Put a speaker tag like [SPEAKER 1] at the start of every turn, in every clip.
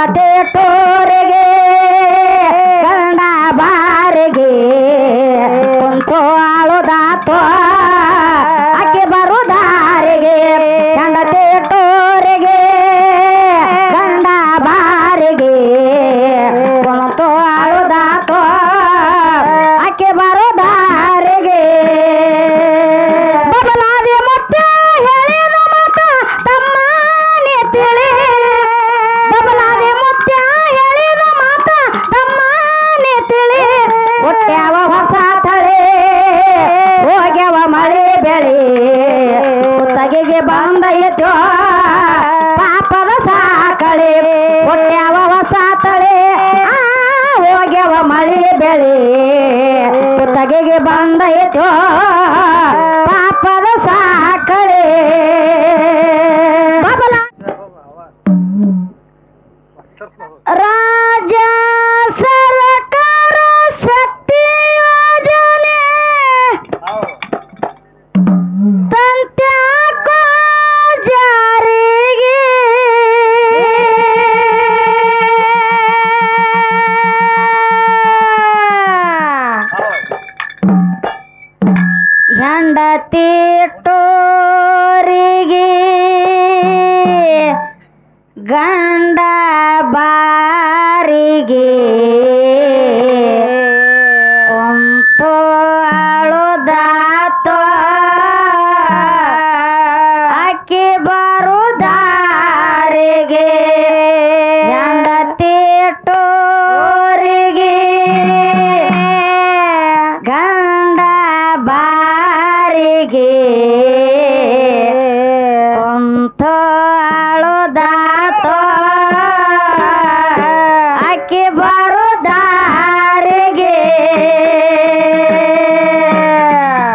[SPEAKER 1] ಹೆಂಡತಿ ಟೋರಿಗೆ ಗಂಡ ಬಾರಿಗೆ ಕುಂತು ಆಳುದಾತೋ ಆಕೆ ಬರುದಾರಿಗೆ ಹೆಂಡತಿ ಟೋರಿಗೆ ಗಂಡ ಬಾರಿಗೆ ಕುಂತು ಆಳುದಾತೋ ಆಕೆ ಬರುದಾರಿಗೆ ಬಬಲಾದಿ ಮುತ್ತ ಹೇಳಿದ ಮಾತ ತಮ್ಮನೇ ತಿಳಿ ಬಬಲಾದಿ ಮುತ್ತ ಹೇಳಿದ ಮಾತ ತಮ್ಮನೇ ತಿಳಿ ಹುಟ್ಟ್ಯಾವ ಹೊಸ ತಳಿ ಹೋಗ್ಯವ ಮಳೆ ಬೆಳೆ ಕುತ್ತಗಿಗೆ ಬಂದೈತೋ ಪಾಪದ ಸಾಕಳಿ ಹುಟ್ಟ್ಯಾವ ಹೊಸ ತಳಿ ಹೋಗ್ಯವ ಮಳೆ ಬೆಳೆ ಕುತ್ತಗಿಗೆ ಬಂದೈತೋ ಪಾಪದ ಸಾಕಳಿ ರಾಜ ಸರ್ಕಾರ ಶಕ್ತಿ ಯೋಜನೆ ತಂತ್ಯಾಕೋ ಜಾರಿಗೆ ಹೆಂಡತಿ ಟೋರಿಗೆ ಗಂಡ ಬಾರಿಗೆ ಕುಂತು ಅಳುದಾತೋ ಅಕ್ಕಿ ಬರುದಾರಿಗೆ ಹೆಂಡತಿ ಟೋರಿಗೆ ಗಂಡ ಬಾರಿಗೆ ಕುಂತು ಅಳುದಾತೋ ಅಕ್ಕಿ ಬರುದಾರಿಗೆ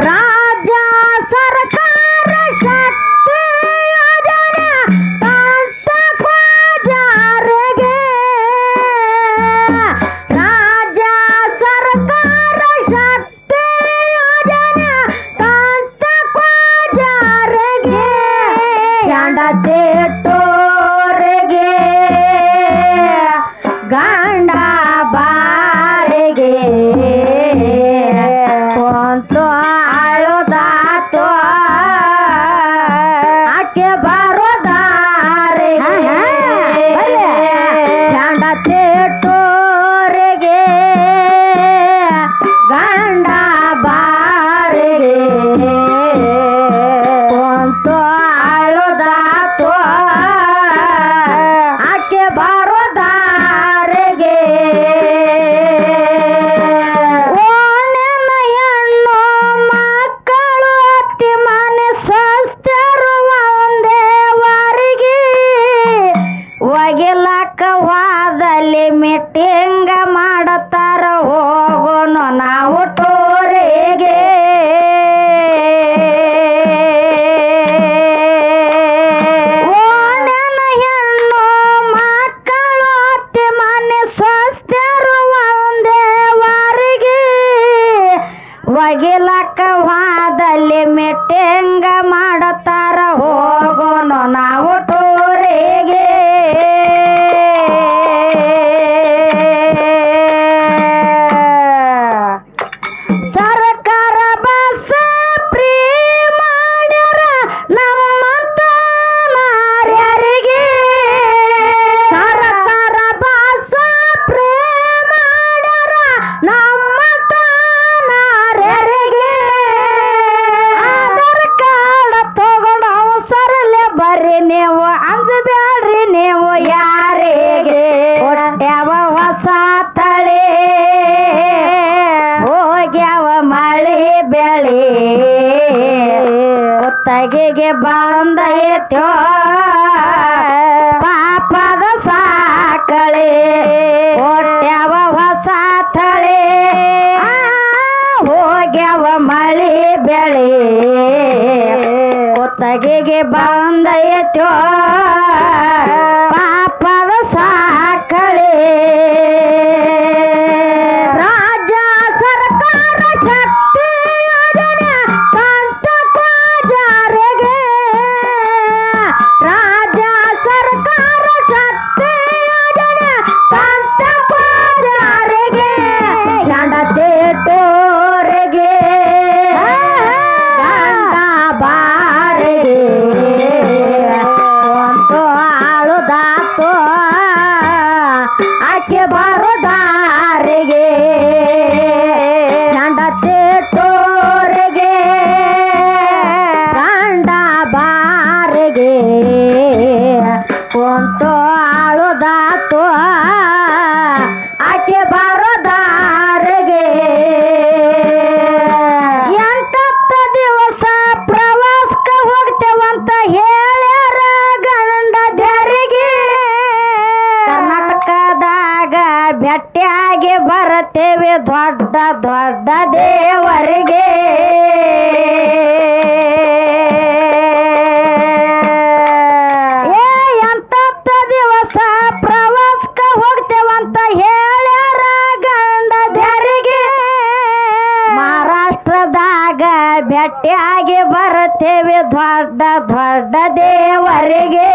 [SPEAKER 1] ರಾಜ ಸರ್ಕಾರ ಶಕ್ತಿ ಯೋಜನೆ ತಂತ್ರಕ್ಕೋ ಜಾರಿಗೆ ರಾಜ ಸರ್ಕಾರ ಶಕ್ತಿ ಯೋಜನೆ ತಂತ್ರಕ್ಕೋ ಜಾರಿಗೆ ಹೆಂಡತಿ ಟೋರಿಗೆ ಗಂಡ ಬಾರಿಗೆ ಕುಂತು ಅಳುದಾತೋ ಆಕೆ ಬರುದಾರಿಗೆ ಹೆಂಡತಿ ಟೋರಿಗೆ ಗಂಡ ಬಾರಿಗೆ ಕುಂತು ಅಳುದಾತೋ ಆಕೆ ಬರುದಾರಿಗೆ ಓಣೆನ ಹೆಣ್ಣು ಮಕ್ಕಳು ಅತ್ತಿ ಮನೆ ಸ್ವಸ್ಥರು ಒಂದೇ ವಾರಿಗೆ ಒಗಿಲಕ್ಕ ವಾದಲ್ಲಿ ಮೀಟಿಂಗ ಮಾಡತಾರ ಹೋಗೋನು ನಾವು ಟೋರಿಗೆ ಓಣೆನ ಹೆಣ್ಣು ಮಕ್ಕಳು ಅತ್ತಿ ಮನೆ ಸ್ವಸ್ಥರು ಒಂದೇ ವಾರಿಗೆ ಒಗಿಲಕ್ಕ ವಾದಲ್ಲಿ ಮೀಟಿಂಗ ಮಾಡತಾರ ಹೋಗೋನು ನಾವು ಟೋರಿಗೆ ಸರ್ಕಾರ ಬಸ್ ಫ್ರೀ ಮಾಡ್ಯಾರ ನಮ್ಮಂತ ನಾರ್ಯರಿಗೆ ಸರ್ಕಾರ ಬಸ್ ಫ್ರೀ ಮಾಡ್ಯಾರ ನಮ್ಮಂತ ನಾರ್ಯರಿಗೆ ಆಧಾರ್ ಕಾರ್ಡ್ ತಗೊಂಡು ಅವಸರಲೆ ಬರ್ರಿ ನೀವು ಅಂಜಬ್ಯಾಡ್ರಿ ನೀವು ಯಾರಿಗೆ ಹೊಟ್ಟ್ಯಾವ ಹೊಸ ತಳಿ ಹೋಗ್ಯಾವ ಮಳೆ ಬೆಳೆ ಕುತ್ತಗಿಗೆ ಬಂದೈತೋ ಪಾಪದ ಸಾಕಳಿ ಹೊಟ್ಟ್ಯಾವ ಹೊಸ ತಳಿ ಹೋಗ್ಯಾವ ಮಳೆ ಬೆಳೆ ಕುತ್ತಗಿಗೆ ಬಂದೈತೋ ಪಾಪದ ಸಾಕಳಿ ರಾಜ ಸರ್ಕಾರ ಶಕ್ತಿ ಯೋಜನೆ ತಂತ್ರಕ್ಕೋ ಜಾರಿಗೆ ರಾಜ ಸರ್ಕಾರ ಶಕ್ತಿ ಯೋಜನೆ ಆಕೆ ಬರುದಾರಿಗೆ ಹೆಂಡತಿ ಟೋರಿಗೆ ಗಂಡ ಬಾರಿಗೆ ಕುಂತು ಆಳುದಾತು ಆಕೆ ಬರುದಾರಿಗೆ ಎಂಟತ್ತ ದಿವಸ ಪ್ರವಾಸಕ್ಕೆ ಹೋಗ್ತೇವಂತ ಹೇಳ್ಯಾರ ಗಂಡದರಿಗೆ ಕರ್ನಾಟಕದಾಗ ಭೇಟಿಯಾಗಿ ಬರ್ತೇವೆ ದೊಡ್ಡ ದೊಡ್ಡ ದೇವರಿಗೆ ಎಂಟತ್ತ ದಿವಸ ಪ್ರವಾಸಕ್ಕೆ ಹೋಗ್ತೇವಂತ ಹೇಳ್ಯಾರ ಗಂಡದರಿಗೆ ಮಹಾರಾಷ್ಟ್ರದಾಗ ಭೇಟಿಯಾಗಿ ಬರ್ತೇವೆ ದೊಡ್ಡ ದೊಡ್ಡ ದೇವರಿಗೆ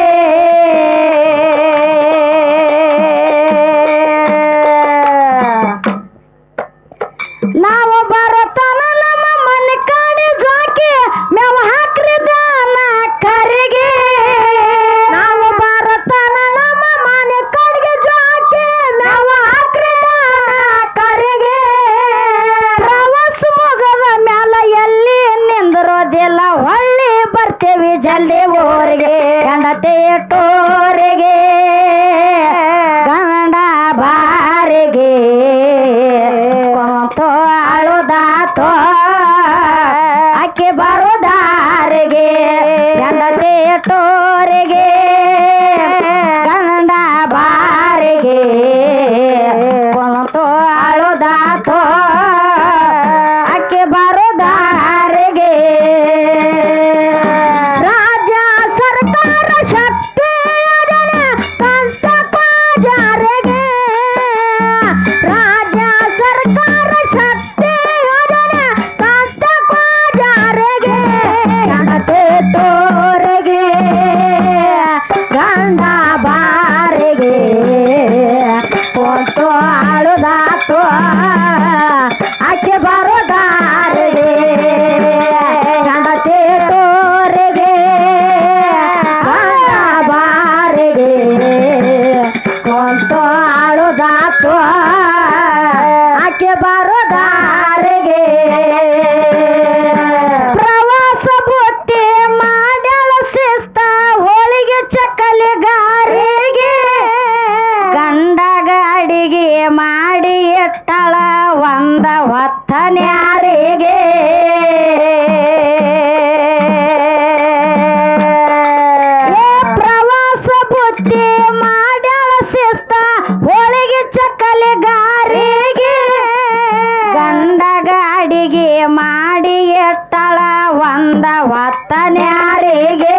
[SPEAKER 1] ನಾವು ಬರತನ ನಮ್ಮ ಮನೆ ಕಾಡಿ ಜೋಕಿ ಮೇವು ಹಾಕ್ರಿದಾನ ಕರಿಗೆ ನಾವು ಬರತನ ನಮ್ಮ ಮನೆ ಕಾಡಿಗೆ ಜೋಕಿ ಮೇವು ಹಾಕ್ರಿದಾನ ಕರಿಗೆ ಪ್ರವಾಸ ಮುಗದ ಮ್ಯಾಲ ಎಲ್ಲಿ ನಿಂದಿರೋದಿಲ್ಲ ಹೊಳ್ಳಿ ಬರ್ತೇವಿ ಜಲ್ದಿ ಊರಿಗೆ ಹೆಂಡತಿ ಟೋರಿಗೆ ಗಂಡ ಬಾರಿಗೆ ಕುಂತು ಅಳುದಾತೋ ಆಕೆ ಬರುದಾರಿಗೆ ಹೆಂಡತಿ ಟೋರಿಗೆ ಗಂಡ ಬಾರಿಗೆ ಕುಂತು ಅಳುದಾತೋ ಆಕೆ ಬರುದಾರಿಗೆ ರಾಜ್ಯ ಸರ್ಕಾರ ಶಕ್ತಿ ಯೋಜನೆ ಕಂತಕ ಜಾರಿಗೆ ರಾಜ್ಯ ಸರ್ಕಾರ ಶಕ್ತಿ ಯೋಜನೆ ಕಂತಕ ಜಾರಿಗೆ ಹೆಂಡತಿ ಟೋರಿಗೆ ಗಂಡ ಬಾರಿಗೆ ಕುಂತು ಆಳುದಾತು ಆಕೆ ಬರುದಾರಿಗೆ ಹೆಂಡತಿ ಟೋರಿಗೆ ಗಂಡ ಬಾರಿಗೆ ಕುಂತು ಆಳುದಾತು ಆಕೆ ಬರುದಾರಿಗೆ ಪ್ರವಾಸ ಬುತ್ತಿ ಮಾಡ್ಯಾಳ ಶಿಸ್ತ ಹೋಳಿಗೆ ಚಕ್ಕಲಿಗಾರಿಗೆ ಗಂಡಗ ಅಡಿಗೆ ಮಾಡಿ ಇಟ್ಟಳ ಒಂದ ಹೊತ್ತನ್ಯಾರಿಗೆ ಪ್ರವಾಸ ಬುತ್ತಿ ಮಾಡ್ಯಾಳ ಶಿಸ್ತ ಹೋಳಿಗೆ ಚಕ್ಕಲಿಗಾರಿಗೆ ಗಂಡಗ ಅಡಿಗೆ ಮಾಡಿ ಇಟ್ಟಳ ಒಂದ ಹೊತ್ತನ್ಯಾರಿಗೆ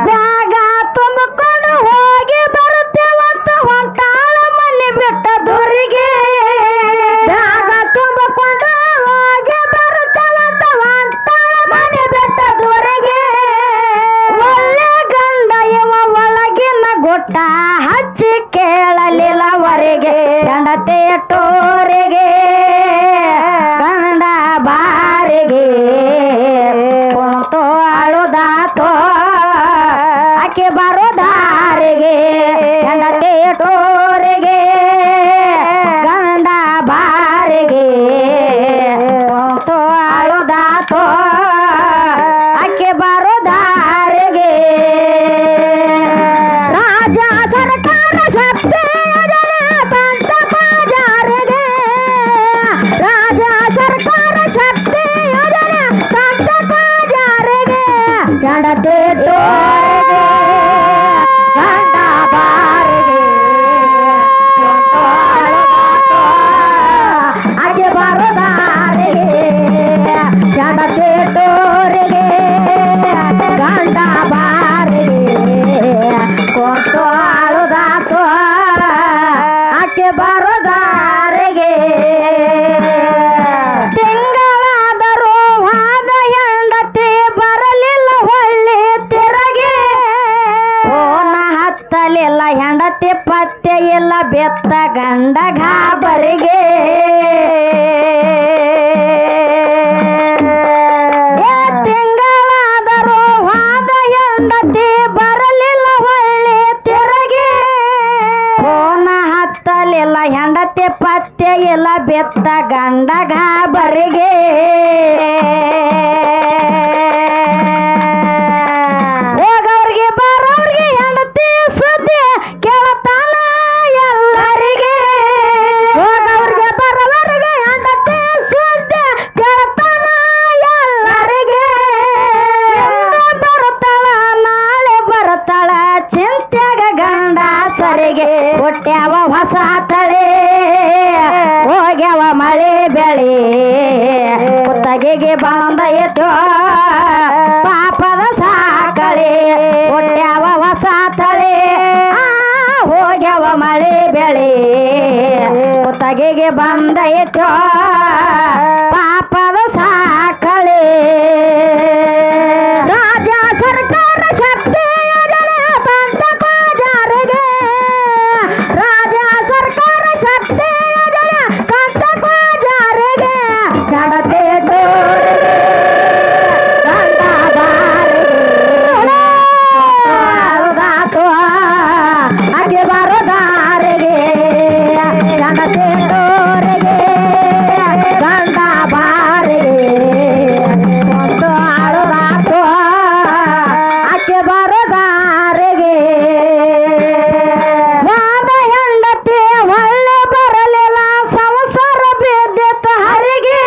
[SPEAKER 1] ಬ್ಯಾಗ ತುಂಬಿಕೊಂಡು ಹೋಗಿ ಬರುತ್ತೇವಂತ ಹೊಂಟಾಳ ಮನೆ ಬಿಟ್ಟ ದೂರಿಗೆ ಬ್ಯಾಗ ತುಂಬಿಕೊಂಡು ಹೋಗಿ ಬರುತ್ತೇವಂತ ಹೊಂಟಾಳ ಮನೆ ಬಿಟ್ಟ ದೂರಿಗೆ ಒಳ್ಳೆ ಗಂಡ ಇವ ಒಳಗಿನ ಗುಟ್ಟ ಹಚ್ಚಿ ಕೇಳಲಿಲ್ಲ ವರೆಗೆ ಹೆಂಡತಿ ಟೋರಿಗೆ ಗಂಡ ಬಾರಿಗೆ ಕುಂತು ಅಳುದಾತೋ ಆಕೆ ಬರುದಾರಿಗೆ ಹೆಂಡತಿ ಟೋರಿಗೆ ಗಂಡ ಬಾರಿಗೆ ಕುಂತು ಅಳುದಾತೋ ಆಕೆ ಬರುದಾರಿಗೆ ರಾಜ ಸರ್ಕಾರ ಶಕ್ತಿ ಯೋಜನೆ ಕಂತಕ ಜಾರಿಗೆ ರಾಜ ಸರ್ಕಾರ ಶಕ್ತಿ ಯೋಜನೆ ಕಂತಕ ಜಾರಿಗೆ ಹೆಂಡತಿ ಟೋರಿಗೆ ಗಂಡ ಬಾರಿಗೆ ಕುಂತು ಅಳುದಾತೋ ಆಕೆ ಬರುದಾರಿಗೆ ಹೆಂಡತಿ ಟೋರಿಗೆ ಗಂಡ ಬಾರಿಗೆ ಕುಂತು ಅಳುದಾತೋ ಆಕೆ ಬರುದಾರಿಗೆ ತಿಂಗಳಾದರೂ ವಾದ ಹೆಂಡತಿ ಬರಲಿಲ್ಲ ಹೊಳ್ಳಿ ತಿರಗೆ ಫೋನ ಹತ್ತಲಿಲ್ಲ ಹೆಂಡತಿ ಪತ್ತೆ ಇಲ್ಲ ಬೆತ್ತ ಗಂಡ ಗಾಬರಿಗೆ ತಿಂಗಳಾದರೂ ಚೀಲ ಬೆತ್ತ ಗಂಡಗ ಬರಿಗೆ ಹೋಗವ್ರಿಗೆ ಬರೋವ್ರಿಗೆ ಹೆಂಡತಿ ಸುದ್ದಿ ಕೇಳತಾನ ಎಲ್ಲರಿಗೆ ಹೋಗವ್ರಿಗೆ ಬರೋವರಿಗೆ ಹೆಂಡತಿ ಸುದ್ದಿ ಕೇಳತಾನ ಎಲ್ಲರಿಗೆ ಬರುತ್ತಾಳ ನಾಳೆ ಬರುತ್ತಾಳ ಚಿಂತ್ಯಾಗ ಗಂಡ ಸರಿಗೆ ಹುಟ್ಟ್ಯಾವ ಹೊಸ ತಳಿ ಹೋಗ್ಯಾವ ಮಳೆ ಬೆಳೆ ಕುತ್ತಗೆಗೆ ಬಂದೈತೋ ಪಾಪದ ಸಾಕಳಿ ಹುಟ್ಟ್ಯಾವ ಹೊಸ ತಳಿ ಹೋಗ್ಯಾವ ಮಳೆ ಬೆಳೆ ಕುತ್ತಗೆಗೆ ಬಂದೈತೋ ಪಾಪದ ಸಾಕಳಿ ರಾಜ ಸರ್ಕಾರ ಶಕ್ತಿ ಯೋಜನೆ ಬಂದ ಜಾರಿಗೆ ರಾಜ ಸರ್ಕಾರ ಶಕ್ತಿ ಯೋಜನೆ ಬಂದ ಜಾರಿಗೆ ಗಣತೆ ಗಂಡ ಬಾರಿಗೆ ಹಾಗೆ ಬರೋ ದಾರಿಗೆ ಗಣತೆ ತೋರಿಗೆ ಗಂಡ ಬಾರಿಗೆ ಒಂದು ಆಳುದಾತು ಆಕೆ ಬರೋ ದಾರಿಗೆ ವಾದ ಹೆಂಡತಿ ಒಳ್ಳೆ ಬರಲಿಲ್ಲ ಸಂಸಾರ ಬಿದ್ದಿತ್ತು ಹರಿಗೆ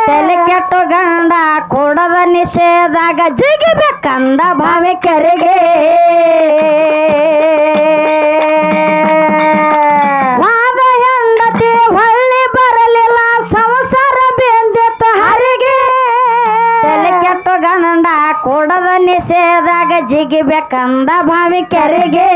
[SPEAKER 1] ತಲೆ ಕೆಟ್ಟು ಗಂಡ ಕೊಡದ ನಿಷೇಧಾಗ ಜಿಗಿಬೇಕಂದ ಭಾವಿಕರಿಗೆ ವಾದ ಹೆಂಡತಿ ಒಳ್ಳೆ ಬರಲಿಲ್ಲ ಸಂಸಾರ ಬಿದ್ದಿತ್ತು ಹರಿಗೆ ತಲೆ ಕೆಟ್ಟು ಗಂಡ ಕೊಡದ ನಿಷೇಧಾಗ ಜಿಗಿಬೇಕಂದ ಭಾವಿಕರಿಗೆ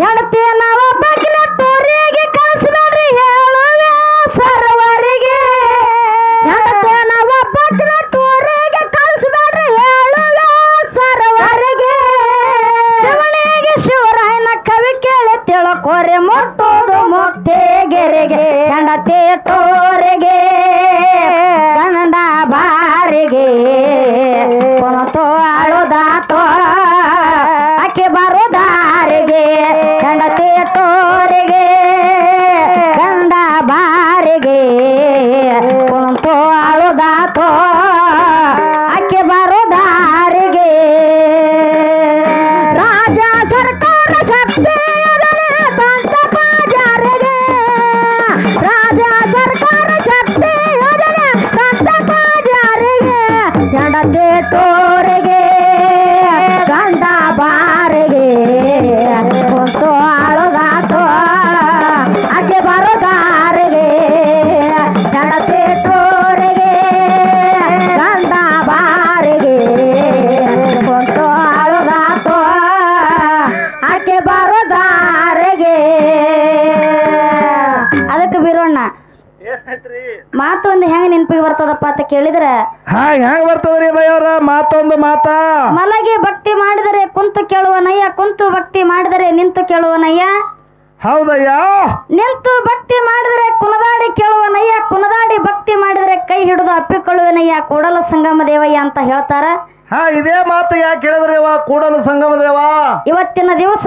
[SPEAKER 1] ಹೆಂಡತಿ ನಾವ ಬಗ್ನ ಟೂರಿಗೆ ಕಳಿಸ್ಬೇಡ್ರಿ ಹೇಳುವೆ ಸರ್ವರಿಗೆ ಹೆಂಡತಿ ನಾವ ಬಗ್ನ ಟೂರಿಗೆ ಕಳಿಸ್ಬೇಡ್ರಿ ಹೇಳುವೆ ಸರ್ವರಿಗೆ ಶಿವನಿಗೆ ಶಿವರಾಯನ ಕವಿ ಕೇಳಿ ತಿಳ್ಕೋರೆ ಮುಟ್ಟೋದು ಮುಕ್ತಿಗೆರೆಗೆ ಹೆಂಡತಿ ಟೂರಿಗೆ ಗಂಡ ಬಾರಿಗೆ ಕುಂತು ಅಳುದಾತೋ ಆಕೆ ಬರೋ ದಾರಿಗೆ ಹೆಂಡತಿ ಟೂರಿಗೆ ಗಂಡ ಬಾರಿಗೆ ಕುಂತು ಅಳುದಾತೋ ಆಕೆ ಬರೋ ದಾರಿಗೆ ರಾಜ ಸರ್ಕಾರ ಶಕ್ತಿ ಯೋಜನೆ ಬಂದ ಜಾರಿಗೆ ರಾಜ ಸರ್ಕಾರ ಶಕ್ತಿ ಯೋಜನೆ ಬಂದ ಜಾರಿಗೆ ಹೆಂಡತಿ ಟೂರಿಗೆ ಗಂಡ ಬಾರಿಗೆ ಕುಂತು ಅಳುದಾತೋ ಆಕೆ ಬರೋ ದಾರಿಗೆ ಹೆಂಡತಿ ಟೂರಿಗೆ ಗಂಡ ಬಾರಿಗೆ ಕುಂತು ಅಳುದಾತೋ ಆಕೆ ಬರೋ ದಾರಿಗೆ ಅದಕ್ಕೆ ಬೀರೋಣ್ಣ ಮಾತೊಂದು ಹೆಂಗ ನೆನಪಿಗೆ ಬರ್ತದಪ್ಪ ಅಂತ ಕೇಳಿದ್ರ
[SPEAKER 2] ಹೆಂಗ್ ಬರ್ತದ್ರಿ ಬೈಯವ್ರ ಮಾತೊಂದು ಮಾತ
[SPEAKER 1] ಮಲಗಿ ಭಕ್ತಿ ಮಾಡಿದರೆ ಕುಂತು ಕೇಳುವನಯ್ಯ ಕುಂತು ಭಕ್ತಿ ಮಾಡಿದರೆ ನಿಂತು ಕೇಳುವನಯ್ಯ
[SPEAKER 2] ಹೌದಯ್ಯ
[SPEAKER 1] ನಿಂತು ಭಕ್ತಿ ಮಾಡಿದರೆ ಕುಲದಾಡಿ ಕೇಳುವನಯ್ಯ ಕುಲದಾಡಿ ಭಕ್ತಿ ಮಾಡಿದರೆ ಕೈ ಹಿಡಿದು ಅಪ್ಪಿಕೊಳ್ಳುವನಯ್ಯ ಕೂಡಲ ಸಂಗಮ ದೇವಯ್ಯ ಅಂತ ಹೇಳ್ತಾರ
[SPEAKER 2] ಇದೇ ಮಾತು ಯಾಕೆ ಹೇಳಿದ್ರಿ ಕೂಡಲು ಸಂಗಮ ದೇವ
[SPEAKER 1] ಇವತ್ತಿನ ದಿವಸ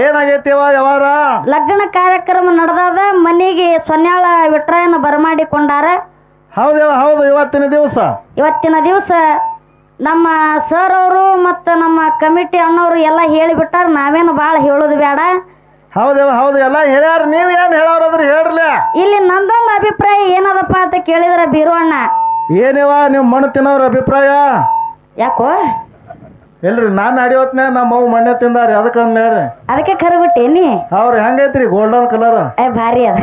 [SPEAKER 2] ಏನಾಗೈತಿವ ಯಾವಾರ
[SPEAKER 1] ಲಗ್ನ ಕಾರ್ಯಕ್ರಮ ನಡೆದಾದ ಮನೆಗೆ ಸೊನ್ಯಾಳ ವಿಟ್ರಾಯನ ಬರಮಾಡಿಕೊಂಡಾರ
[SPEAKER 2] ಹೌದೇವ ಹೌದು ಇವತ್ತಿನ ದಿವಸ ನಮ್ಮ ಸರ್ ಅವರು ಮತ್ತು ನಮ್ಮ ಕಮಿಟಿ ಅಣ್ಣವರು ಎಲ್ಲ ಹೇಳಿಬಿಟ್ಟಾರ ನಾವೇನು ಭಾಳ ಹೇಳೋದು ಬೇಡ ಹೌದೇವ ಹೌದು ಎಲ್ಲ ಹೇಳ್ಯಾರ ನೀವ್ ಏನ್ ಹೇಳೋರಾದ್ರಿ ಹೇಳ್ರಲ್ಲ
[SPEAKER 1] ಇಲ್ಲಿ ನಂದೊಂದು ಅಭಿಪ್ರಾಯ ಏನದಪ್ಪ ಅಂತ ಕೇಳಿದ್ರೆ ಬೀರು ಅಣ್ಣ
[SPEAKER 2] ಏನಿವ ನೀವು ಮಣ್ಣು ತಿನ್ನೋರ ಅಭಿಪ್ರಾಯ
[SPEAKER 1] ಯಾಕೋ
[SPEAKER 2] ಇಲ್ರಿ ನಾನು ಅಡಿವತ್ನ್ಯಾಗ ನಮ್ಮ ಅವು ಮಣ್ಣೆ ತಿಂದಾರಿ ಅದಕ್ಕಂದ ಹೇಳ್ರಿ
[SPEAKER 1] ಅದಕ್ಕೆ ಕರ್ಬಿಟ್ಟೇನಿ
[SPEAKER 2] ಅವ್ರು ಹೆಂಗೈತ್ರಿ ಗೋಲ್ಡನ್ ಕಲರ್
[SPEAKER 1] ಭಾರಿ ಅದ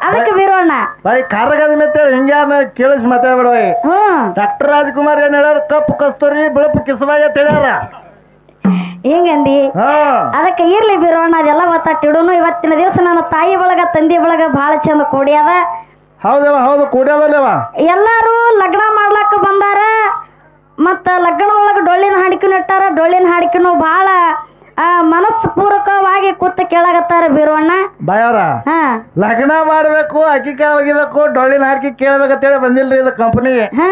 [SPEAKER 1] ಅದಕ್ಕೆ ಬೀರು ಅಣ್ಣ
[SPEAKER 2] ಬಾಯಿ ಕಾರ್ಗದ ಮೆತ್ತ ಹಿಂಗ್ಯಾನ ಕೇಳಿಸಿ ಮಾತಾಡ್ಬೇಡ ಡಾಕ್ಟರ್ ರಾಜ್ಕುಮಾರ್ ಏನ್ ಹೇಳ್ಯಾರ ಕಪ್ಪು ಕಸ್ತೂರಿ ಬಿಳಪು ಕಿಸಬಾಯ ಹೇಳ್ಯಾರ
[SPEAKER 1] ಹಿಂಗಂದಿ ಅದಕ್ಕೆ ಇರ್ಲಿ ಬೀರೋಣ ಅದೆಲ್ಲ ಒತ್ತಿಡುನು ಇವತ್ತಿನ ದಿವಸ ನನ್ನ ತಾಯಿ ಬಳಗ ತಂದೆ ಬಳಗ ಬಹಳ ಚಂದ ಕೂಡ್ಯಾದ
[SPEAKER 2] ಹೌದವ ಹೌದು ಕೂಡ್ಯಾದಲ್ಲವ
[SPEAKER 1] ಎಲ್ಲಾರು ಲಗ್ನ ಮಾಡ್ಲಾಕ ಬಂದಾರ ಮತ್ತ ಲಗ್ನ ಒಳಗ ಡೊಳ್ಳಿನ ಹಾಡಿಕೆನು ಇಟ್ಟಾರ ಡೊಳ್ಳಿನ ಹಾಡಿಕೆನು ಬಹಳ ಮನಸ್ಸು ಪೂರ್ವಕವಾಗಿ ಕೂತ ಕೇಳಾಗತ್ತಾರ ಬೀರವಣ್ಣ.
[SPEAKER 2] ಬಾಯವ್ರ
[SPEAKER 1] ಹಾ
[SPEAKER 2] ಲಗ್ನ ಮಾಡ್ಬೇಕು, ಅಕ್ಕಿ ಕಾಳು ಒಗಿಬೇಕು, ಡೊಳ್ಳಿನ ಹಾಕಿ ಕೇಳ್ಬೇಕಂತೇಳಿ ಬಂದಿಲ್ರಿ ಇದು ಕಂಪನಿ.
[SPEAKER 1] ಹಾ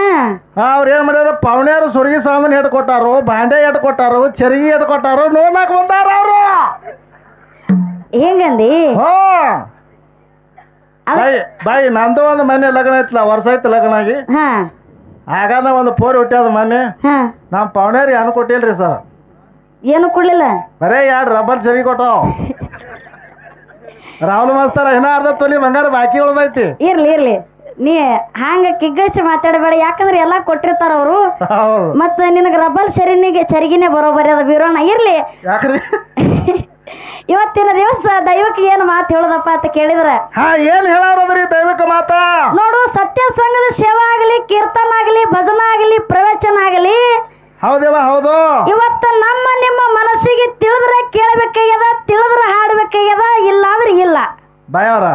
[SPEAKER 2] ಅವ್ರು ಏನ್ ಮಾಡ್ಯಾರ, ಪವಣ್ಯಾರು ಸುರ್ಗಿ ಸಾಮಾನು ಎಟ್ ಕೊಟ್ಟಾರು, ಬಾಂಡೆ ಎಟ್ ಕೊಟ್ಟಾರು, ಚರಗಿ ಎಟ್ ಕೊಟ್ಟಾರು, ನೋಡ್ಲಾಕ್ ಬಂದಾರ ಅವ್ರು.
[SPEAKER 1] ಹೆಂಗಂದಿ?
[SPEAKER 2] ಬಾಯಿ ನಂದು ಒಂದು ಮನೆ ಲಗ್ನ ಐತ್ಲ, ವರ್ಷ ಐತಿ ಲಗ್ನ ಆಗಿ. ಆಗಾನ ಒಂದು ಪೋರಿ ಹುಟ್ಟ್ಯಾದ ಮನೆ. ನಮ್ಮ ಪವಣ್ಯಾರಿ ಏನು ಕೊಟ್ಟಿಲ್ರಿ ಸರ್.
[SPEAKER 1] ಏನು ಕೊಡ್ಲಿಲ್ಲ,
[SPEAKER 2] ಬರೇ 2 ರಬ್ಬರ್ ಚರಗಿ ಕೊಟ್ಟಾವ್. ರಾಹುಲ್ ಮಾಸ್ತರ ಇನ್ನ ಅರ್ಧ ತೊಲಿ ಬಂಗಾರ ಬಾಕಿ ಉಳ್ದೈತಿ.
[SPEAKER 1] ಇರ್ಲಿ ನೀ ಹಂಗ ಕಿಗ್ಗಸಿ ಮಾತಾಡಬೇಡ, ಯಾಕಂದ್ರೆ ಎಲ್ಲಾ ಕೊಟ್ಟಿರ್ತಾರ ಅವರು. ಮತ್ತ ನಿನಗ ರಬ್ಬಲ್ ಚರಿಗಿನೇ ಬರೋಬರಿ ಅದ ಬೀರೋಣ. ಇರ್ಲಿ,
[SPEAKER 2] ಯಾಕ್ರಿ
[SPEAKER 1] ಇವತ್ತಿನ ದಿವಸ ದೈವಕ್ಕೆ ಏನು ಮಾತು ಹೇಳೋದಪ್ಪ ಅಂತ ಕೇಳಿದ್ರ
[SPEAKER 2] ಏನ್ ಹೇಳೋದ್ರಿ ದೈವಿಕ ಮಾತ?
[SPEAKER 1] ನೋಡು, ಸತ್ಯ ಸಂಘದ ಸೇವಾ ಆಗಲಿ, ಕೀರ್ತನ ಆಗಲಿ, ಭಜನ ಆಗಲಿ, ಪ್ರವಚನ ಆಗಲಿ,
[SPEAKER 2] ಹೌದೇವ ಹೌದು,
[SPEAKER 1] ಇವತ್ತ ನಮ್ಮ ನಿಮ್ಮ ಮನಸ್ಸಿಗೆ ತಿಳಿದ್ರೆ ಕೇಳಬೇಕಾಗ್ಯದ, ತಿಳಿದ್ರೆ ಹಾಡ್ಬೇಕಾಗ್ಯದ, ಇಲ್ಲ ಅಂದ್ರೆ ಇಲ್ಲ.
[SPEAKER 2] ಬಾಯವ್ರ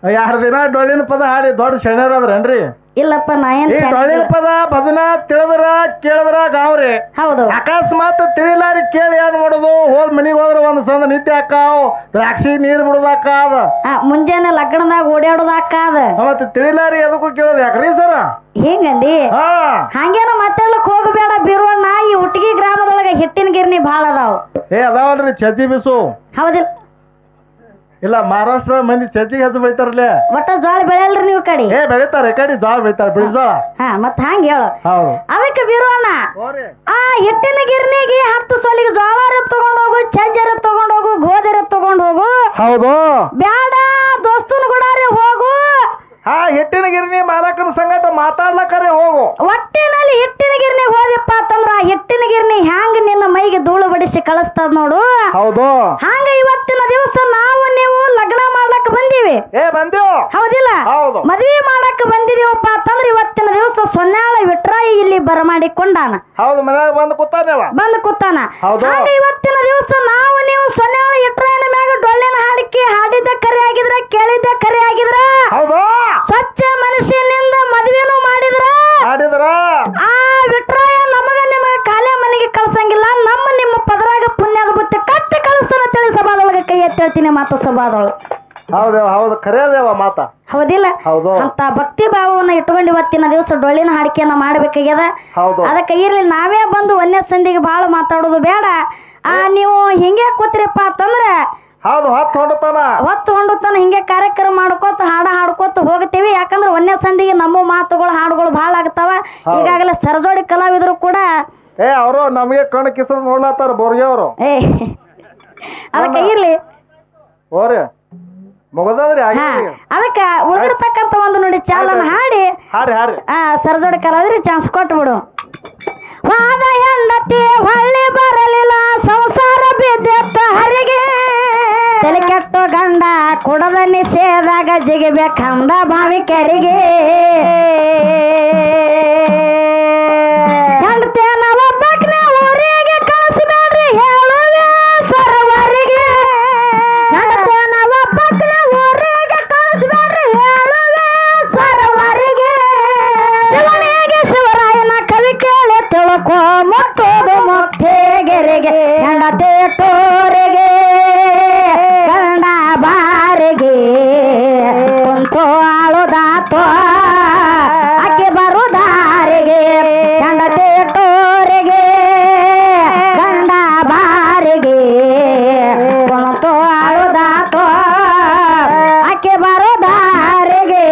[SPEAKER 2] 2 ದಿನ ಡೊಳ್ಳಿನ ಪದ ಹಾಡಿ ದೊಡ್ಡ ಶರಣರದ್ರೇನ್ರಿ?
[SPEAKER 1] ಇಲ್ಲಪ್ಪ, ನಾ ಏನ್
[SPEAKER 2] ಡೊಳ್ಳಿನ ಪದ ಭಜನ ತಿಳಿದ್ರ ಕೇಳಿದ್ರ ಗಾವ್ರಿ.
[SPEAKER 1] ಹೌದು.
[SPEAKER 2] ಅಕಸ್ಮಾತ್ ತಿಳಿಲಾರಿ ಕೇಳಿ ಏನ್ ಮಾಡೋದು? ಹೋದ್ ಮನಿಗ್ ಹೋದ್ರ ಒಂದ್ ಸಂದ ನಿತ್ಯ ಅಕ್ಕಾವ್, ದ್ರಾಕ್ಷಿ ನೀರ್ ಬಿಡೋದಕ್ಕಾದ,
[SPEAKER 1] ಮುಂಜಾನೆ ಲಗ್ನದಾಗ ಓಡಾಡೋದಕ್ಕಾದ.
[SPEAKER 2] ಮತ್ತೆ ತಿಳಿಲಾರಿ ಅದಕ್ಕೂ ಕೇಳೋದು ಯಾಕ್ರಿ ಸರ?
[SPEAKER 1] ಹಿಂಗಂದಿ ಹಂಗೇನೋ ಮಾತಾಡ್ಲಕ್ ಹೋಗಬೇಡ ಬೀರೋಣ್ಣ. ಈ ಹುಟ್ಟಿಗೆ ಗ್ರಾಮದೊಳಗ ಹಿಟ್ಟಿನ ಗಿರ್ನಿ ಭಾಳ ಅದಾವ.
[SPEAKER 2] ಅದಾವಲ್ರಿ ಚಜ್ಜಿ ಬಿಸು.
[SPEAKER 1] ಹೌದಿಲ್ಲ?
[SPEAKER 2] ಇಲ್ಲ, ಮಹಾರಾಷ್ಟ್ರ ಮಂದಿ ಚಜ್ಜಿಗೆ ಹೆಚ್ಚು ಬೆಳಿತಾರಲ್ಲೇ.
[SPEAKER 1] ಒಟ್ಟ ಜೋಳ ಬೆಳೆಯಲ್ರಿ ನೀವು ಕಡೆ?
[SPEAKER 2] ಬೆಳಿತಾರೆ, ಕಡೆ ಜೋಳ ಬೆಳಿತಾರೆ, ಬಿಳಿಜೋಳ.
[SPEAKER 1] ಮತ್ ಹಂಗ ಹೇಳು.
[SPEAKER 2] ಹೌದು.
[SPEAKER 1] ಅದಕ್ಕೆ ಬೀರೋಣ, ಆ ಹಿಟ್ಟಿನ ಗಿರ್ನಿಗೆ 10 ಸೊಲಿಗೆ ಜೋಳ ತಗೊಂಡ್ ಹೋಗು, ಚಜ್ಜರ ತಗೊಂಡ್ ಹೋಗು, ಗೋಧಿ ತಗೊಂಡ್ ಹೋಗು.
[SPEAKER 2] ಹೌದು.
[SPEAKER 1] ಬ್ಯಾಡ, ದೋಸ್ತನ ಗುಡಾರಿ ಹೋಗು.
[SPEAKER 2] ಹಿಟ್ಟಿನ ಗಿರ್ನಿ ಮಾಲಕನ ಸಂಗಟ ಮಾತಾಡ್ಲಕ್ಕರೆ ಹೋಗು.
[SPEAKER 1] ಒಟ್ಟಿನಲ್ಲಿ ಹಿಟ್ಟಿನ ಗಿರ್ನಿ ಹೋದಪ್ಪ ಅಂತಂದ್ರ ಆ ಹಿಟ್ಟಿನ ಗಿರ್ನಿ ಹ್ಯಾಂಗ ನಿನ್ನ ಮೈಗೆ ಧೂಳು ಬಡಿಸಿ ಕಳಿಸ್ತದ ನೋಡು.
[SPEAKER 2] ಹೌದು.
[SPEAKER 1] ಹಂಗ ಇವತ್ತಿನ ದಿವಸ ನಾವು ನೀವು ಲಗ್ನ ಮಾಡ್ಲಕ್ ಬಂದೀವಿ.
[SPEAKER 2] ಬಂದೇವು.
[SPEAKER 1] ಹೌದಿಲ್ಲ?
[SPEAKER 2] ಹೌದು.
[SPEAKER 1] ಮದ್ವಿ ಮಾಡಕ್ ಬಂದಿದೀವಪ್ಪ ಅಂತಂದ್ರ ಇವತ್ತಿನ ದಿವಸ ಸೊನ್ನಾಳ ವಿಟ್ರಾಯಿ ಇಲ್ಲಿ ಬರಮಾಡಿಕೊಂಡಾನ.
[SPEAKER 2] ಹೌದು, ಮನ್ಯಾಗ ಬಂದು ಕೂತಾನ.
[SPEAKER 1] ಹಾಗ ಇವತ್ತಿನ ದಿವಸ ನಾವು ನೀವು ಸೊನ್ನಾಳ ವಿಟ್ರಾಯನ ಮ್ಯಾಗ ಡೊಳ್ಳಿನ ಹಾಡಿಕೆ ಹಾಡಿದ್ದ ಕರೆ ಆಗಿದ್ರ, ಕೇಳಿದ್ದ ಕರೆ ಆಗಿದ್ರ, ಸ್ವಚ್ಛ ಮನುಷ್ಯನಿಂದ ಮದ್ವೆನೂ ಮಾಡಿದ್ರ ಆ ವಿಟ್ರಾಯ ನಮಗ ನಿಮಗ ಕಾಲೇ ಮನೆಗೆ ಕಳ್ಸಂಗಿಲ್ಲ. ನಮ್ಮ ನಿಮ್ಮ ಪದರಾಗ ಪುಣ್ಯದ ಬುತ್ತಿ ಕಟ್ಟಿ ಕಳಿಸ್ತಾನ ತಿಳಿ ಸಭಾದೊಳಗೆ ಕೈ ಎತ್ತಿ ಹೇಳ್ತೀನಿ ಮಾತು ಸಭಾದೊಳಗೆ.
[SPEAKER 2] ಹೌದು, ಖರೇದೇವ ಮಾತ.
[SPEAKER 1] ಹೌದಿಲ್ಲ? ಅಂತ ಭಕ್ತಿ ಭಾವವನ್ನ ಇಟ್ಕೊಂಡು ಇವತ್ತಿನ ದಿವಸ ಡೊಳ್ಳಿನ ಹಾಡಿಕೆಯನ್ನ ಮಾಡ್ಬೇಕಾಗ್ಯದ. ಅದಕ್ಕೆ ಇರ್ಲಿ, ನಾವೇ ಬಂದು ಒಂದೇ ಸಂದಿಗೆ ಬಾಳ ಮಾತಾಡೋದು ಬೇಡ. ನೀವು ಹಿಂಗೆ ಕೂತ್ರಿಪ್ಪ ಅಂತಂದ್ರ ಹೊತ್ತು ಹೊಂಡುತ್ತಾನ ಹಿಂಗೆ ಕಾರ್ಯಕ್ರಮ ಮಾಡ್ಕೋತ ಹಾಡ್ಕೋತ ಹೋಗ್ತೀವಿ. ಯಾಕಂದ್ರೆ ಒಂದೇ ಸಂದಿಗೆ ನಮ್ಮ ಮಾತುಗಳು ಹಾಡುಗಳು ಭಾಳ ಆಗ್ತಾವ. ಈಗಾಗಲೇ ಸರಜೋಡಿ ಕಲಾವಿದರು ಕೂಡ
[SPEAKER 2] ಅವರು ನಮಗೆ ಕಣ್ಣು ಕಿಸದ್ ನೋಡ್ಲಾತಾರ ಬೋರ್ಗೆ ಅವರು.
[SPEAKER 1] ಅದಕ್ಕೆ ಇರ್ಲಿ, ಅದಕ್ಕೆ ಉಳಿದಿರ್ತಕ್ಕಂಥ ಒಂದು ನೋಡಿ ಚಾಲನ ಹಾಡಿ ಸರಜೋಡಿ ಕಲಾವಿದರಿಗೆ ಚಾನ್ಸ್ ಕೊಟ್ಟು ಬಿಡು. ವಾದ ಹೆಂಡತಿ ಹೊಳ್ಳಿ ಬರಲಿಲ್ಲ, ಸಂಸಾರ ಬಿದ್ದೆತ್ತ ಹರಿಗೆ, ತಲೆ ಕೆಟ್ಟು ಗಂಡ ಕುಡದ ನಿಷೇಧಾಗ ಜಿಗಿಬೇಕಂದ ಬಾವಿ ಕೆರೆಗೆ. ಹೆಂಡತಿ ಒಬ್ಬಕ್ನ ಊರಿಗೆ ಕಳಿಸ್ಬೇಡ್ರಿ ಹೇಳುವೆ ಸರವರಿಗೆ. ಹೆಂಡತಿ ಒಬ್ಬಕ್ನ ಊರಿಗೆ ಕಳಿಸ್ಬೇಡ್ರಿ ಹೇಳುವೆ ಸರವರಿಗೆ. ಶಿವನಿಗೆ ಶಿವರಾಯನ ಕವಿ ಕೇಳಿ ತಿಳ್ಕೋ, ಮುಟ್ಟೋದು ಮುಕ್ತಿಗೆರೆಗೆ. ಹೆಂಡತಿ ತೋರಿಗೆ ಗಂಡ ಬಾರಿಗೆ, ಕುಂತು ಆಳುದಾತೋ ಆಕೆ ಬರುದಾರಿಗೆ. ಹೆಂಡತಿ ತೋರಿಗೆ ಗಂಡ ಬಾರಿಗೆ, ಕುಂತು ಆಳುದಾತೋ ಆಕೆ ಬರುದಾರಿಗೆ.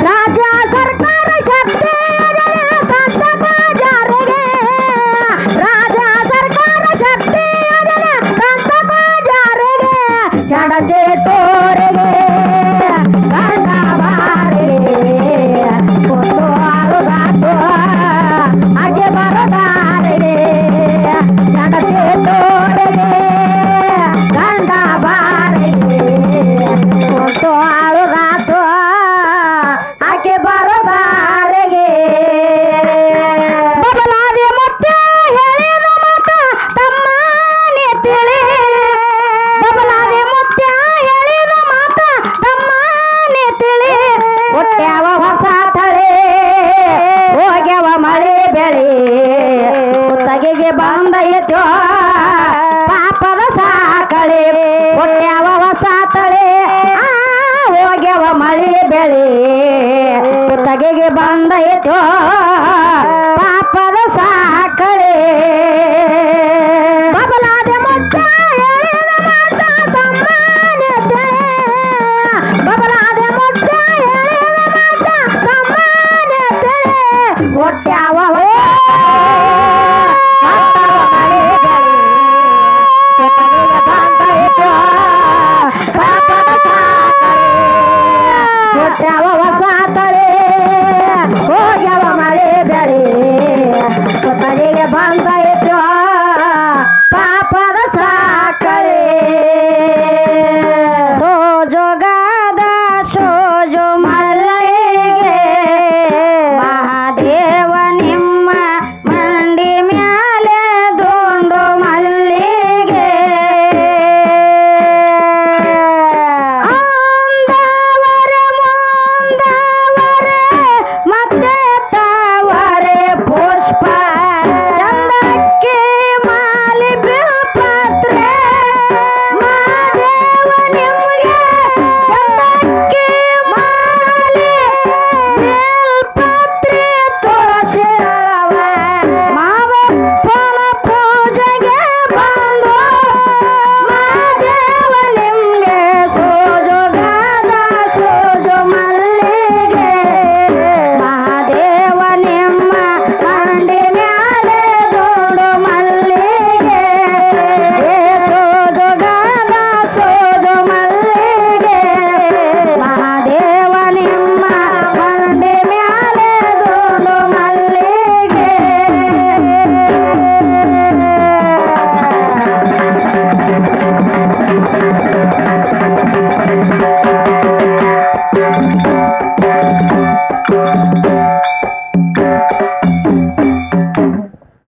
[SPEAKER 1] ರಾಜ್ಯ ಸರ್ಕಾರ ಶಕ್ತಿ ಜಾರಿಗೆ, ರಾಜ ಸರ್ಕಾರ ಶಕ್ತಿ ಜಾರಿಗೆ. ಹೆಂಡತಿ ತೋರಿಗೆ ಗಂಡ ಬಾರಿಗೆ, ಕುಂತು ಆಳುದಾತೋ ಆಕೆ ಬರುದಾರಿಗೆ. ಹೆಂಡತಿ ತೋರಿಗೆ ಗಂಡ ಬಾರಿಗೆ, ಕುಂತು ಆಳುದಾತೋ ಆಕೆ ಬರುದಾರಿಗೆ. ಬಬಲಾದಿ ಮುತ್ಯ ಹೇಳಿದ ಮಾತ ತಮ್ಮನೇ ತಿಳಿ, ಬಬಲಾದಿ ಮುತ್ಯ ಹೇಳಿದ ಮಾತ ತಮ್ಮನೇ ತಿಳಿ. ಹುಟ್ಟ್ಯಾವ ಹೊಸ ತಳಿ, ಹೋಗ್ಯಾವ ಮಳೆ ಬೆಳೆ, ಕುತ್ತಗೆಗೆ ಬಂದ ಎತ್ತೋ ಬಂದೈತೋ ಪಾಪದ ಸಾಕಳೆ ಬಬಲಾದ ಮುಚ್ಚ ಎಳೆದ ಮಾತ ತಮ್ಮನೆತೆ ಬಬಲಾದ ಮುಚ್ಚ ಎಳೆದ ಮಾತ ತಮ್ಮನೆತೆ ಒಟ್ಟ್ಯಾವ ಹೋಗ್ಯವ ಮಳೆ ಬೆಳೆ ಕೊತ್ತಲಿಗೆ ಬಂದೈತು ಪಾಪದ ಸಾಕಳೆ ಸೋಜೋಗಾದ ಸೋಜು ಮಲ್ಲಿಗೆ ಮಹಾದೇವ ನಿಮ್ಮ ಮಂಡಿ ಮ್ಯಾಲೆ ದುಂಡು ಮಲ್ಲಿಗೆ ಮತ್ತೆ ತಾವರೆ ಪುಷ್ಪ ಚಂದಕ್ಕೆ ಮಾಲಿ ಬಿಲ್ಪತ್ರೆ ಮಾದೇವ ನಿಮಗೆ ಚಂದಕ್ಕೆ ಮಾಲಿ ಬಿಲ್ಪತ್ರೆ ತುಳಸಿರವ ಮಾವಪ್ಪನ ಪೂಜೆಗೆ ಬಂದು ಮಾದೇವ ನಿಮಗೆ ಸೋಜುಗಾದ ಸೋಜು ಮಲ್ಲಿಗೆ ಮಹಾದೇವ ನಿಮ್ಮ ಮಂಡಿ ಮ್ಯಾಲೆ ದುಂಡು ಮಲ್ಲಿಗೆ ಸೋಜುಗಾದ ಸೋಜು ಮಲ್ಲಿಗೆ ಮಹಾದೇವ ನಿಮ್ಮ ಮಂಡಿ ಮ್ಯಾಲೆ ದುಂಡು ಮಲ್ಲಿಗೆ